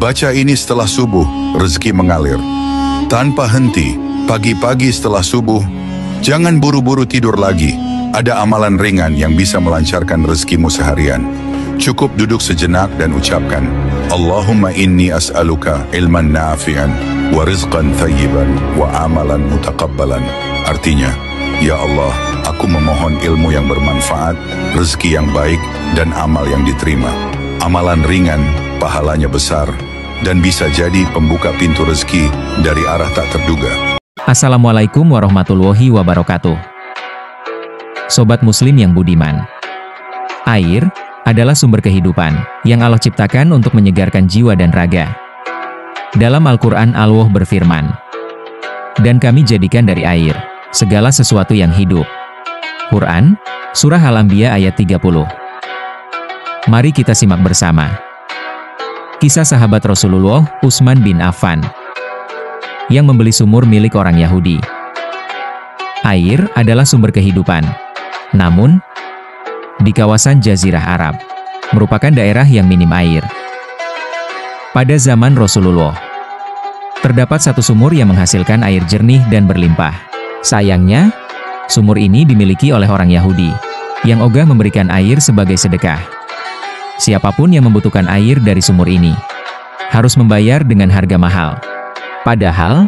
Baca ini setelah subuh, rezeki mengalir. Tanpa henti, pagi-pagi setelah subuh, jangan buru-buru tidur lagi. Ada amalan ringan yang bisa melancarkan rezekimu seharian. Cukup duduk sejenak dan ucapkan, Allahumma inni as'aluka ilman nafi'an, wa rizqan thayyiban, wa amalan mutaqabbalan. Artinya, Ya Allah, aku memohon ilmu yang bermanfaat, rezeki yang baik, dan amal yang diterima. Amalan ringan, pahalanya besar, dan bisa jadi pembuka pintu rezeki dari arah tak terduga. Assalamualaikum warahmatullahi wabarakatuh. Sobat Muslim yang budiman, air adalah sumber kehidupan yang Allah ciptakan untuk menyegarkan jiwa dan raga. Dalam Al-Quran Allah berfirman, dan kami jadikan dari air segala sesuatu yang hidup. Quran, Surah Al-Anbiya ayat 30. Mari kita simak bersama kisah sahabat Rasulullah, Utsman bin Affan, yang membeli sumur milik orang Yahudi. Air adalah sumber kehidupan. Namun, di kawasan Jazirah Arab, merupakan daerah yang minim air. Pada zaman Rasulullah, terdapat satu sumur yang menghasilkan air jernih dan berlimpah. Sayangnya, sumur ini dimiliki oleh orang Yahudi, yang ogah memberikan air sebagai sedekah. Siapapun yang membutuhkan air dari sumur ini, harus membayar dengan harga mahal. Padahal,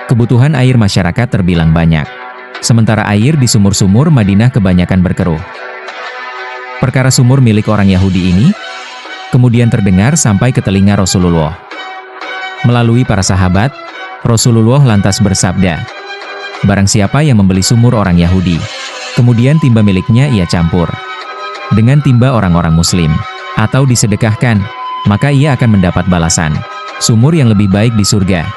kebutuhan air masyarakat terbilang banyak. Sementara air di sumur-sumur Madinah kebanyakan berkeruh. Perkara sumur milik orang Yahudi ini, kemudian terdengar sampai ke telinga Rasulullah. Melalui para sahabat, Rasulullah lantas bersabda, barang siapa yang membeli sumur orang Yahudi, kemudian timba miliknya ia campur dengan timba orang-orang Muslim, atau disedekahkan, maka ia akan mendapat balasan sumur yang lebih baik di surga.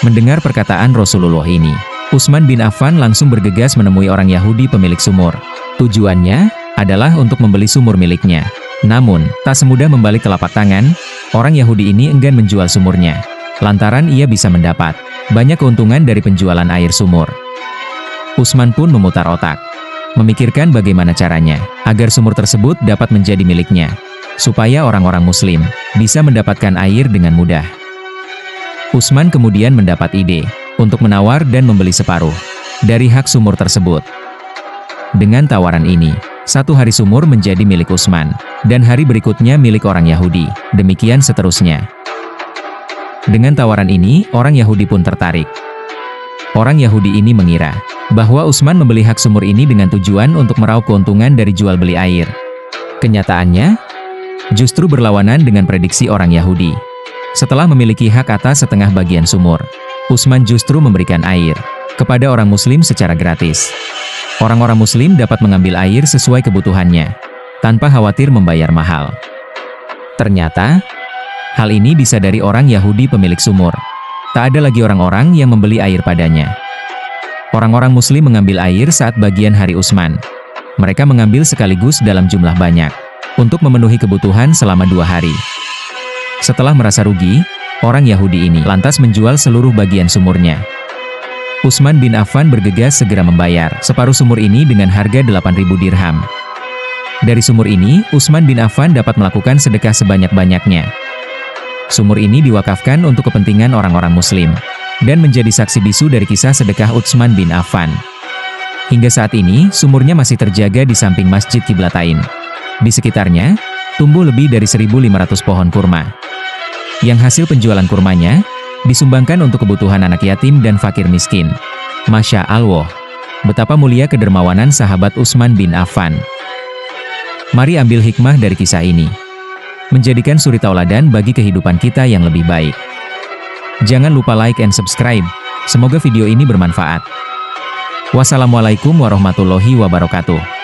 Mendengar perkataan Rasulullah ini, Utsman bin Affan langsung bergegas menemui orang Yahudi pemilik sumur. Tujuannya adalah untuk membeli sumur miliknya. Namun, tak semudah membalik telapak tangan, orang Yahudi ini enggan menjual sumurnya, lantaran ia bisa mendapat banyak keuntungan dari penjualan air sumur. Utsman pun memutar otak, memikirkan bagaimana caranya agar sumur tersebut dapat menjadi miliknya, supaya orang-orang Muslim bisa mendapatkan air dengan mudah. Utsman kemudian mendapat ide untuk menawar dan membeli separuh dari hak sumur tersebut. Dengan tawaran ini, satu hari sumur menjadi milik Utsman, dan hari berikutnya milik orang Yahudi, demikian seterusnya. Dengan tawaran ini, orang Yahudi pun tertarik. Orang Yahudi ini mengira bahwa Utsman membeli hak sumur ini dengan tujuan untuk meraup keuntungan dari jual beli air. Kenyataannya, justru berlawanan dengan prediksi orang Yahudi. Setelah memiliki hak atas setengah bagian sumur, Utsman justru memberikan air kepada orang Muslim secara gratis. Orang-orang Muslim dapat mengambil air sesuai kebutuhannya, tanpa khawatir membayar mahal. Ternyata, hal ini disadari orang Yahudi pemilik sumur. Tak ada lagi orang-orang yang membeli air padanya. Orang-orang Muslim mengambil air saat bagian hari Utsman. Mereka mengambil sekaligus dalam jumlah banyak, untuk memenuhi kebutuhan selama 2 hari. Setelah merasa rugi, orang Yahudi ini lantas menjual seluruh bagian sumurnya. Utsman bin Affan bergegas segera membayar separuh sumur ini dengan harga 8.000 dirham. Dari sumur ini, Utsman bin Affan dapat melakukan sedekah sebanyak-banyaknya. Sumur ini diwakafkan untuk kepentingan orang-orang Muslim, dan menjadi saksi bisu dari kisah sedekah Utsman bin Affan. Hingga saat ini, sumurnya masih terjaga di samping Masjid Qiblatain. Di sekitarnya, tumbuh lebih dari 1.500 pohon kurma, yang hasil penjualan kurmanya disumbangkan untuk kebutuhan anak yatim dan fakir miskin. Masya Allah, betapa mulia kedermawanan sahabat Utsman bin Affan. Mari ambil hikmah dari kisah ini, menjadikan suri tauladan bagi kehidupan kita yang lebih baik. Jangan lupa like and subscribe. Semoga video ini bermanfaat. Wassalamualaikum warahmatullahi wabarakatuh.